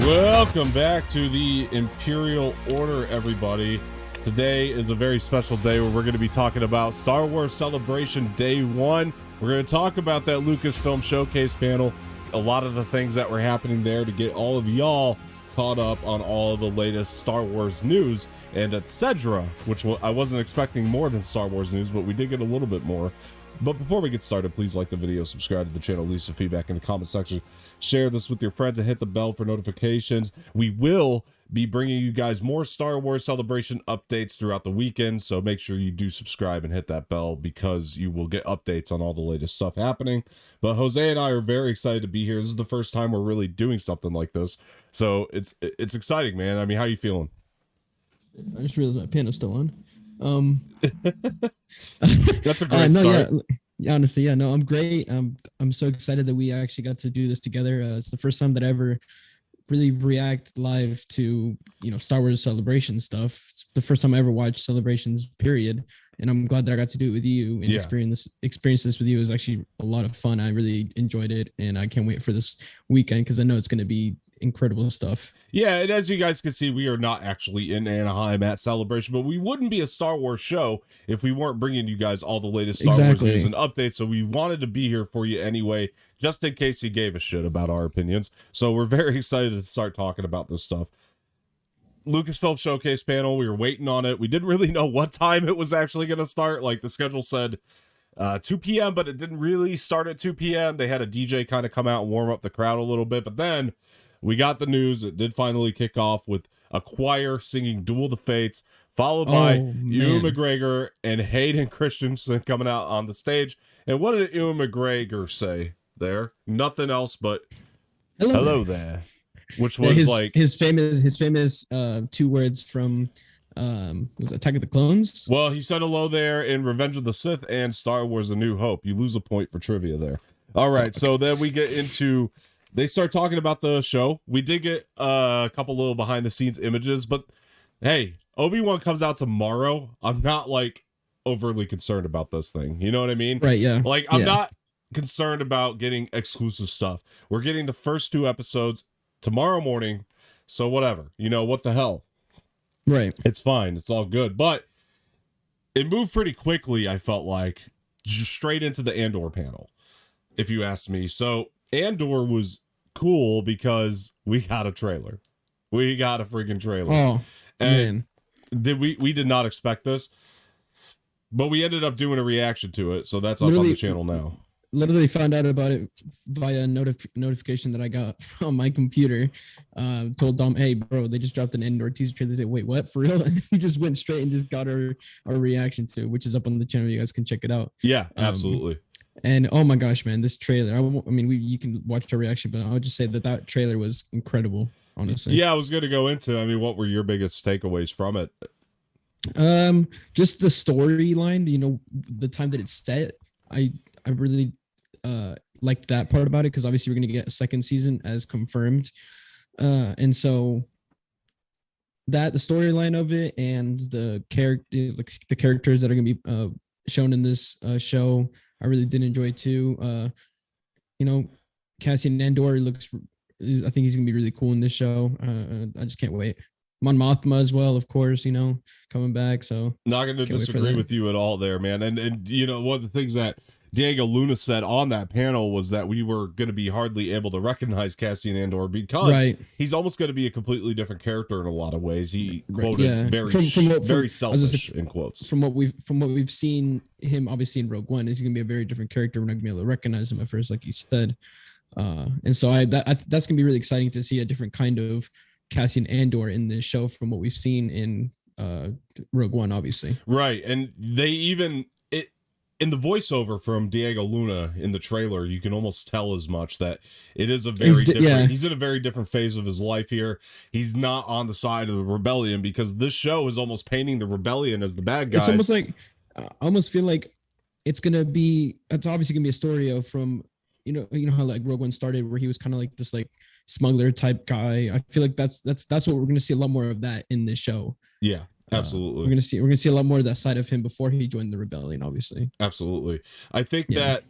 Welcome back to the Imperial Order, everybody. Today is a very special day where we're going to be talking about Star Wars Celebration Day 1. We're going to talk about that Lucasfilm Showcase panel, a lot of the things that were happening there to get all of y'all caught up on all of the latest Star Wars news and etc., which I wasn't expecting more than Star Wars news, but we did get a little bit more. But before we get started, please like the video, subscribe to the channel, leave some feedback in the comment section, share this with your friends, and hit the bell for notifications. We will be bringing you guys more Star Wars Celebration updates throughout the weekend, so make sure you do subscribe and hit that bell because you will get updates on all the latest stuff happening. But Jose and I are very excited to be here. This is the first time we're really doing something like this, so it's exciting, man. I mean, how you feeling? I just realized my pen is still on. That's a great start. Yeah, honestly, yeah, no, I'm great. I'm so excited that we actually got to do this together. It's the first time that I ever really react live to, Star Wars Celebration stuff. It's the first time I ever watched Celebrations, period. And I'm glad that I got to do it with you and experience this with you. It was actually a lot of fun. I really enjoyed it, and I can't wait for this weekend because I know it's going to be incredible stuff. Yeah, and as you guys can see, we are not actually in Anaheim at Celebration, but we wouldn't be a Star Wars show if we weren't bringing you guys all the latest Star Wars news and updates. So we wanted to be here for you anyway, just in case you gave a shit about our opinions. So we're very excited to start talking about this stuff. Lucasfilm Showcase panel, we were waiting on it. We didn't really know what time it was actually going to start. Like, the schedule said 2 p.m., but it didn't really start at 2 p.m. They had a DJ kind of come out and warm up the crowd a little bit, but then we got the news. It did finally kick off with a choir singing Duel the Fates, followed by Ewan McGregor and Hayden Christensen coming out on the stage. And what did Ewan McGregor say there? Nothing else but hello there. Which was his famous 2 words from was Attack of the Clones? Well, he said hello there in Revenge of the Sith and Star Wars A New Hope. You lose a point for trivia there. All right, so then we get into, they start talking about the show. We did get a couple little behind the scenes images, but hey, Obi-Wan comes out tomorrow. I'm not like overly concerned about this thing. You know what I mean? Right, yeah. Like, I'm not concerned about getting exclusive stuff. We're getting the first 2 episodes tomorrow morning, so whatever, what the hell, right? It's fine, it's all good. But it moved pretty quickly, I felt like, just straight into the Andor panel, if you ask me. So Andor was cool because we got a trailer. We got a freaking trailer. Oh, and man. We did not expect this, but we ended up doing a reaction to it, so that's up on the channel now. Literally found out about it via notification that I got on my computer. Told Dom, hey bro, they just dropped an Andor teaser trailer. They said, wait, what, for real? And he just went straight and just got our reaction to it, which is up on the channel. You guys can check it out. Yeah, absolutely. And oh my gosh, man, this trailer, I mean, you can watch our reaction, but I would just say that trailer was incredible, honestly. Yeah, I was going to go into, I mean, what were your biggest takeaways from it? Just the storyline, the time that it's set. I really liked that part about it, because obviously we're going to get a second season as confirmed, and so that the storyline of it and the characters that are going to be shown in this show, I really did enjoy too. Cassian Andor I think he's going to be really cool in this show. I just can't wait. Mon Mothma as well, of course, coming back. So not going to disagree with you at all there, man. And one of the things that Diego Luna said on that panel was that we were going to be hardly able to recognize Cassian Andor because he's almost going to be a completely different character in a lot of ways. He quoted very selfish in quotes. From what we've seen him obviously in Rogue One, he's going to be a very different character. We're not going to be able to recognize him at first, like you said. And so that's going to be really exciting to see a different kind of Cassian Andor in this show from what we've seen in Rogue One, obviously. Right, and they even in the voiceover from Diego Luna in the trailer, you can almost tell as much that it is a very different. He's in a very different phase of his life here. He's not on the side of the rebellion, because this show is almost painting the rebellion as the bad guys. It's almost like I almost feel like it's obviously gonna be a story of from how like Rogue One started, where he was kind of like this like smuggler type guy. I feel like that's what we're gonna see a lot more of that in this show. Yeah. Absolutely. We're gonna see a lot more of that side of him before he joined the rebellion, obviously. Absolutely. I think that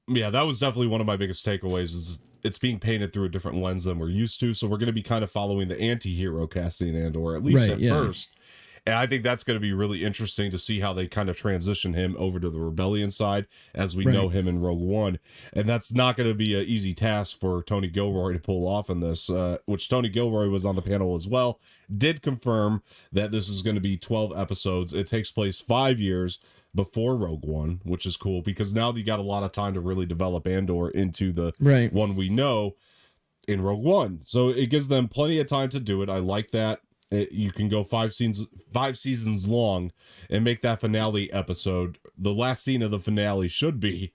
that was definitely one of my biggest takeaways, is it's being painted through a different lens than we're used to. So we're going to be kind of following the anti-hero Cassian Andor, at least at first. And I think that's going to be really interesting to see how they kind of transition him over to the rebellion side as we know him in Rogue One. And that's not going to be an easy task for Tony Gilroy to pull off in this, which Tony Gilroy was on the panel as well, did confirm that this is going to be 12 episodes. It takes place 5 years before Rogue One, which is cool because now you got a lot of time to really develop Andor into the one we know in Rogue One. So it gives them plenty of time to do it. I like that. You can go 5 seasons long and make that finale episode. The last scene of the finale should be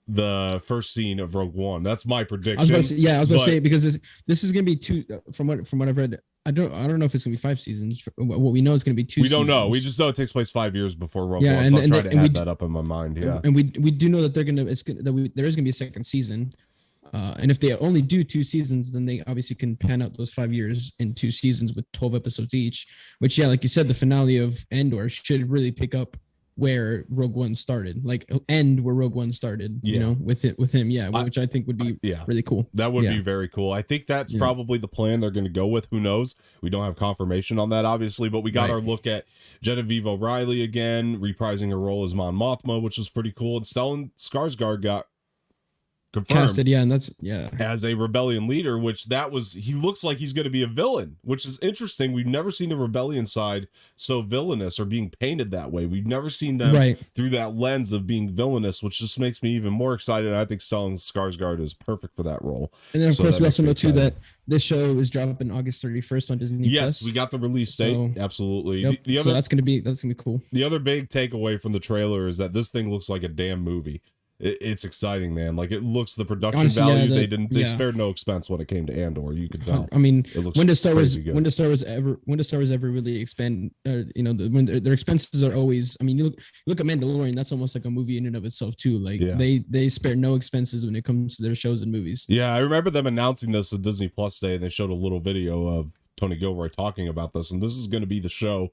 the first scene of Rogue One. That's my prediction. I was about to say because this is going to be 2 from what I've read. I don't know if it's going to be 5 seasons. What we know is going to be 2 We don't seasons. know. We just know it takes place 5 years before Rogue One. So I'm trying to add that up in my mind. Yeah. And we do know that there is going to be a second season. And if they only do 2 seasons, then they obviously can pan out those 5 years in 2 seasons with 12 episodes each, which, like you said, the finale of Andor should really pick up where Rogue One started, like end where Rogue One started, you know, with him. Which I think would be really cool. That would be very cool. I think that's probably the plan they're going to go with. Who knows? We don't have confirmation on that, obviously, but we got our look at Genevieve O'Reilly again, reprising her role as Mon Mothma, which was pretty cool. And Stellan Skarsgård got confirmed casted, and that's as a rebellion leader, which he looks like he's going to be a villain, which is interesting. We've never seen the rebellion side so villainous or being painted that way. We've never seen them through that lens of being villainous, which just makes me even more excited. I think Stellan Skarsgård is perfect for that role. And then of course we also know too that this show is dropping August 31st on Disney Plus. Yes, we got the release date. So, absolutely. So that's gonna be cool. The other big takeaway from the trailer is that this thing looks like a damn movie. It's exciting, man. Like, it looks, the production value, they spared no expense when it came to Andor. You could tell. I mean, it looks when does Star Wars ever really expand? When their expenses are always. I mean, you look at Mandalorian. That's almost like a movie in and of itself too. Like they spare no expenses when it comes to their shows and movies. Yeah, I remember them announcing this at Disney Plus Day, and they showed a little video of Tony Gilroy talking about this, and this is going to be the show.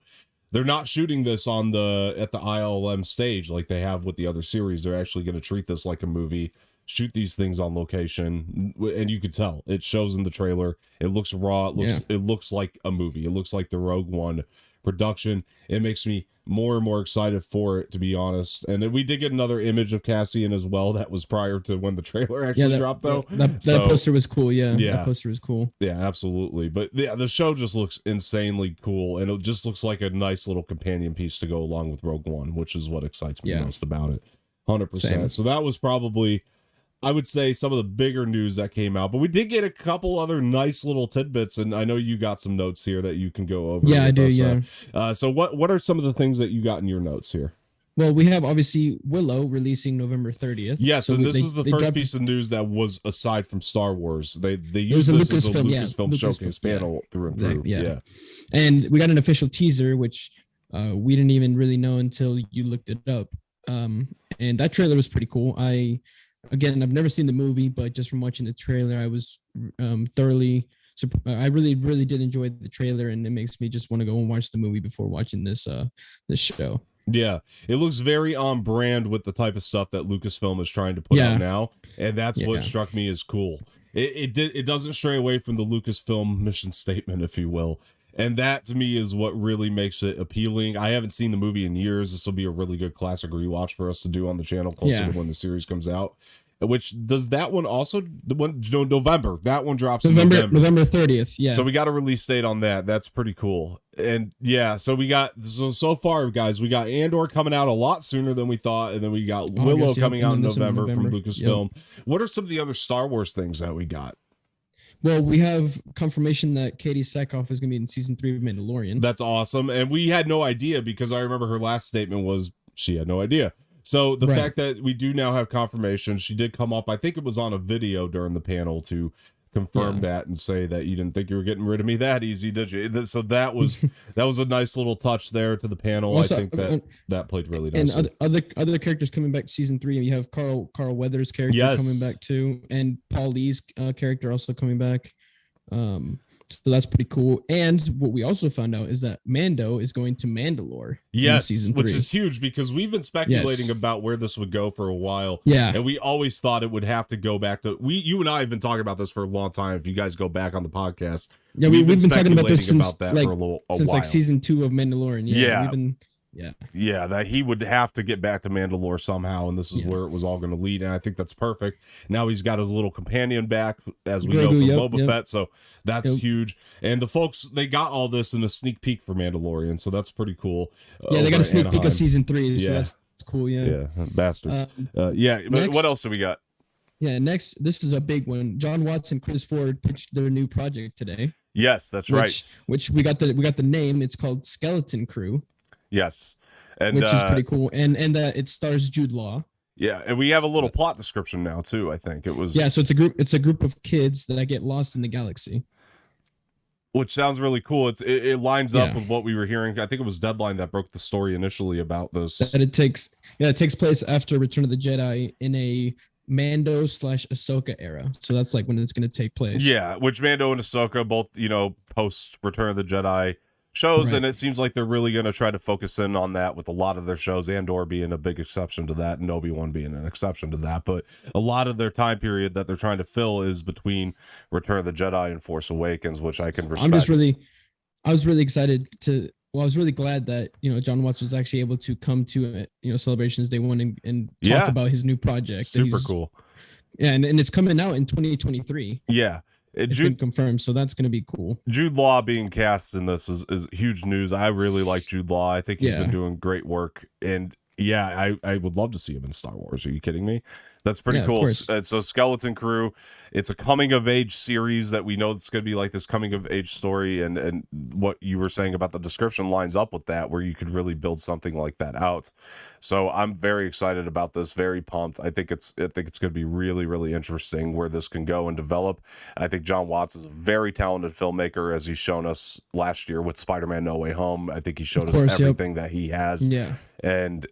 They're not shooting this at the ILM stage like they have with the other series. They're actually going to treat this like a movie, shoot these things on location, and you could tell. It shows in the trailer. It looks raw. It looks like a movie. It looks like the Rogue One production. It makes me more and more excited for it, to be honest. And then we did get another image of Cassian as well. That was prior to when the trailer actually dropped, though. That poster was cool. That poster was cool. Yeah, absolutely. But the show just looks insanely cool, and it just looks like a nice little companion piece to go along with Rogue One, which is what excites me most about it. 100%. Same. So that was probably, I would say, some of the bigger news that came out, but we did get a couple other nice little tidbits, and I know you got some notes here that you can go over. Yeah, I do. So what are some of the things that you got in your notes here? Well, we have obviously Willow releasing November 30th. Yes, and this is the first piece of news that was aside from Star Wars. They used this as a Lucasfilm Showcase panel through and through. Yeah, and we got an official teaser, which we didn't even really know until you looked it up. And that trailer was pretty cool. Again, I've never seen the movie, but just from watching the trailer, I was thoroughly. I really did enjoy the trailer, and it makes me just want to go and watch the movie before watching this show. Yeah, it looks very on brand with the type of stuff that Lucasfilm is trying to put out now, and that's what struck me as cool. It doesn't stray away from the Lucasfilm mission statement, if you will. And that, to me, is what really makes it appealing. I haven't seen the movie in years. This will be a really good classic rewatch for us to do on the channel closer to when the series comes out. Which, does that one also, November? That one drops in November 30th, yeah. So we got a release date on that. That's pretty cool. And yeah, so we got, so far, guys, we got Andor coming out a lot sooner than we thought, and then we got Willow coming out in November from Lucasfilm. Yep. What are some of the other Star Wars things that we got? Well, we have confirmation that Katie Sackhoff is going to be in season 3 of Mandalorian. That's awesome. And we had no idea, because I remember her last statement was she had no idea. So the fact that we do now have confirmation, she did come up, I think it was on a video during the panel to confirm that and say that you didn't think you were getting rid of me that easy, did you? So that was a nice little touch there to the panel. Also, I think that played really nice. And other characters coming back season 3, and you have Carl Weathers' character coming back too, and Paul Lee's character also coming back. So that's pretty cool. And what we also found out is that Mando is going to Mandalore. Yes, season which 3. is huge because we've been speculating Yes. about where this would go for a while. Yeah. And we always thought it would have to go back to you and I have been talking about this for a long time. If you guys go back on the podcast. Yeah, we've been talking about this since that like for a since while. like season 2 of Mandalorian. Yeah. We've been Yeah, that he would have to get back to Mandalore somehow, and this is where it was all going to lead. And I think that's perfect. Now he's got his little companion back, as we know from Boba Fett, so that's huge. And the folks, they got all this in a sneak peek for Mandalorian, so that's pretty cool. Yeah, they got a sneak peek of season 3, so that's cool. Yeah, bastards. But what else do we got? Yeah, next, this is a big one. John Watts and Chris Ford pitched their new project today. Yes, that's right. Which we got the name. It's called Skeleton Crew. Yes. And, which is pretty cool, and it stars Jude Law. Yeah, and we have a little plot description now too. I think it was. Yeah, so it's a group of kids that get lost in the galaxy, which sounds really cool. It lines up with what we were hearing. I think it was Deadline that broke the story initially about this. That it takes place after Return of the Jedi in a Mando / Ahsoka era. So that's like when it's going to take place. Yeah, which Mando and Ahsoka both post Return of the Jedi shows, and it seems like they're really going to try to focus in on that with a lot of their shows, Andor being a big exception to that, and Obi-Wan being an exception to that. But a lot of their time period that they're trying to fill is between Return of the Jedi and Force Awakens, which I can respect. I was really excited I was really glad that John Watts was actually able to come to Celebrations Day 1 and talk about his new project. Super cool. Yeah, and it's coming out in 2023. Yeah. It's been confirmed, so that's going to be cool. Jude Law being cast in this is huge news. I really like Jude Law. I think he's been doing great work, and I would love to see him in Star Wars. Are you kidding me? That's pretty cool. So Skeleton Crew, it's a coming of age series that we know it's going to be like this coming of age story, and what you were saying about the description lines up with that, where you could really build something like that out. So I'm very excited about this, very pumped. I think it's going to be really, really interesting where this can go and develop. I think John Watts is a very talented filmmaker, as he's shown us last year with Spider-Man No Way Home. I think he showed us everything that he has. Yeah. And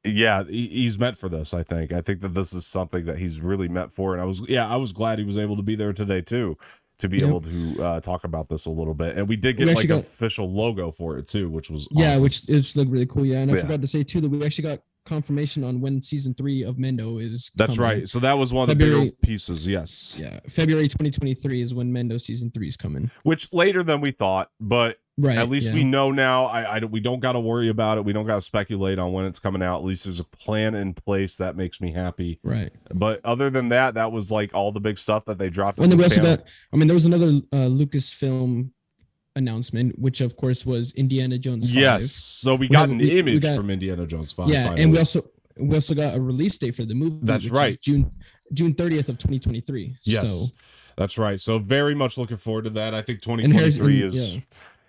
he's meant for this. I think that this is something that he's really meant for, and I was glad he was able to be there today too, to be able to talk about this a little bit. And we did get an official logo for it too, which was awesome. Which it's looked really cool. Yeah, and I forgot to say too that we actually got confirmation on when season 3 of Mando is. That's coming. Right. So that was one of the bigger pieces. Yes. Yeah, February 2023 is when Mando season 3 is coming. Which later than we thought, but. Right, at least we know now. We don't got to worry about it. We don't got to speculate on when it's coming out. At least there's a plan in place that makes me happy. Right. But other than that, that was like all the big stuff that they dropped. And we also got, there was another Lucasfilm announcement, which of course was Indiana Jones 5. Yes. So we got an image from Indiana Jones 5. Yeah, finally. And we also got a release date for the movie. That's right. June 30th of 2023. Yes. So. That's right. So very much looking forward to that. I think 2023 is. Yeah.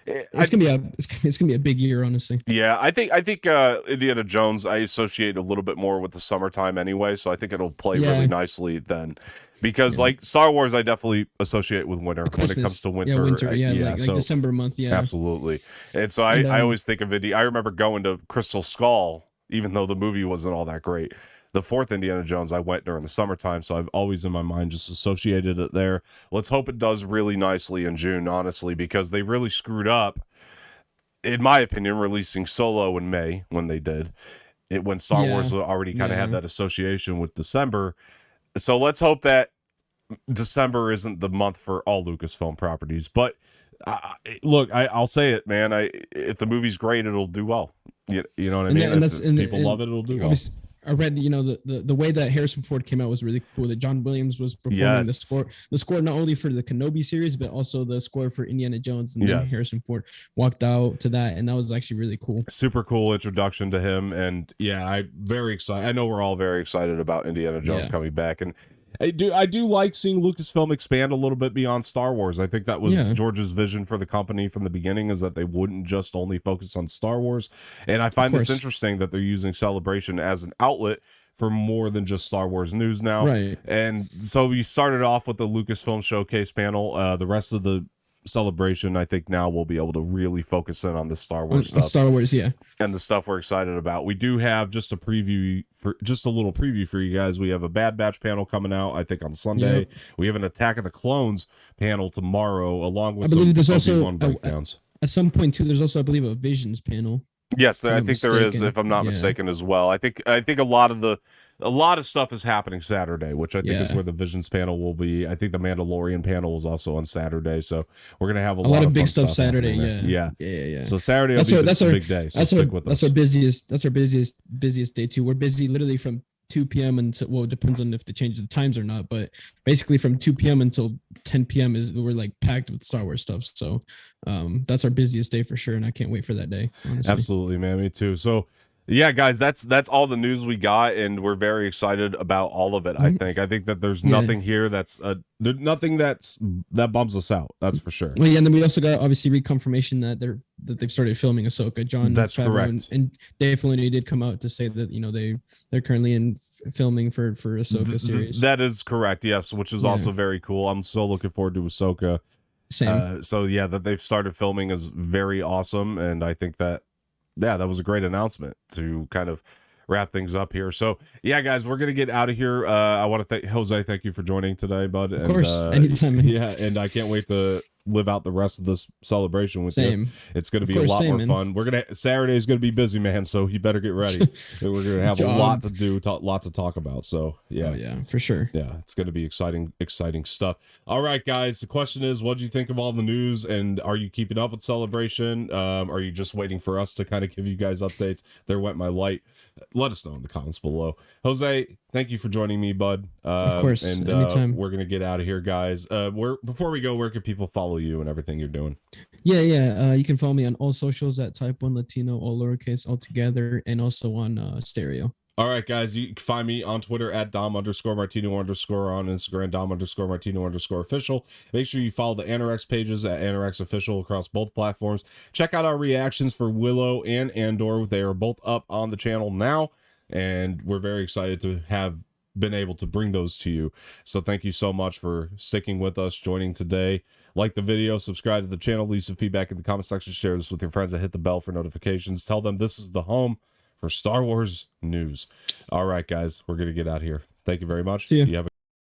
It's gonna be a big year, honestly. Yeah, I think Indiana Jones I associate a little bit more with the summertime anyway, so I think it'll play really nicely then. Because like Star Wars, I definitely associate with winter when it comes to winter. Yeah, winter. Like December month. Yeah, absolutely. And so I always think of I remember going to Crystal Skull, even though the movie wasn't all that great. The 4th Indiana Jones I went during the summertime, so I've always in my mind just associated it there. Let's hope it does really nicely in June, honestly, because they really screwed up, in my opinion, releasing Solo in May when they did. When Star Wars already kind of had that association with December. So let's hope that December isn't the month for all Lucasfilm properties. But look, I'll say it, man. If the movie's great, it'll do well. You know what I mean? If people love it, it'll do well. I read, the way that Harrison Ford came out was really cool. That John Williams was performing the score not only for the Kenobi series, but also the score for Indiana Jones. And then Harrison Ford walked out to that, and that was actually really cool. Super cool introduction to him, and I'm very excited. I know we're all very excited about Indiana Jones coming back, and I do like seeing Lucasfilm expand a little bit beyond Star Wars. I think that was George's vision for the company from the beginning, is that they wouldn't just only focus on Star Wars. And I find this interesting that they're using Celebration as an outlet for more than just Star Wars news now. Right. And so we started off with the Lucasfilm Showcase panel. The rest of the Celebration, I think now we'll be able to really focus in on the Star Wars On stuff. Star Wars, yeah. And the stuff we're excited about. We do have just a little preview for you guys. We have a Bad Batch panel coming out, I think, on Sunday. Yep. We have an Attack of the Clones panel tomorrow, along with I believe there's Obi-Wan also breakdowns. at some point too. There's also, I believe, a Visions panel. Yes, I think there is, mistaken. if I'm not mistaken as well. I think a lot of stuff is happening Saturday, which I think is where the Visions panel will be. I think the Mandalorian panel is also on Saturday, so we're gonna have a lot of big fun stuff Saturday. Yeah. So Saturday will be the big day. So stick with us. That's our busiest day too. We're busy literally from 2 p.m. until, well, it depends on if they change the times or not, but basically from 2 p.m. until 10 p.m. we're like packed with Star Wars stuff. So that's our busiest day for sure, and I can't wait for that day. Honestly. Absolutely, man. Me too. So yeah, guys, that's all the news we got, and we're very excited about all of it. I think that there's nothing here there's nothing that bums us out. That's for sure. Well, yeah, and then we also got obviously reconfirmation that they've started filming Ahsoka. John, that's Favreau correct, and Dave Filoni did come out to say that they're currently in filming for Ahsoka series. That is correct, yes, which is also very cool. I'm so looking forward to Ahsoka. Same. So yeah, that they've started filming is very awesome, and I think that that was a great announcement to kind of wrap things up here. So yeah, guys, we're gonna get out of here. I want to thank Jose. Thank you for joining today, bud. Of course, anytime. Man. Yeah, and I can't wait to live out the rest of this celebration with you. It's gonna be a lot more fun. Saturday is gonna be busy, man. So you better get ready. We're gonna have a lot to do, lot to talk about. So yeah, yeah, for sure. Yeah, it's gonna be exciting stuff. All right, guys. The question is, what do you think of all the news, and are you keeping up with Celebration? Are you just waiting for us to kind of give you guys updates? There went my light. Let us know in the comments below. Jose, thank you for joining me, bud. Of course, and anytime. We're gonna get out of here, guys. Before we go, where can people follow you and everything you're doing? Yeah. You can follow me on all socials at Type 1 Latino, all lowercase, all together, and also on Stereo. All right, guys, you can find me on Twitter at Dom_Martino_ on Instagram, Dom_Martino_ official. Make sure you follow the Anorex pages at Anorex official across both platforms. Check out our reactions for Willow and Andor. They are both up on the channel now, and we're very excited to have been able to bring those to you. So thank you so much for sticking with us, joining today. Like the video, subscribe to the channel, leave some feedback in the comment section, share this with your friends, and hit the bell for notifications. Tell them this is the home for Star Wars news. All right, guys, we're going to get out of here. Thank you very much. See ya. You have a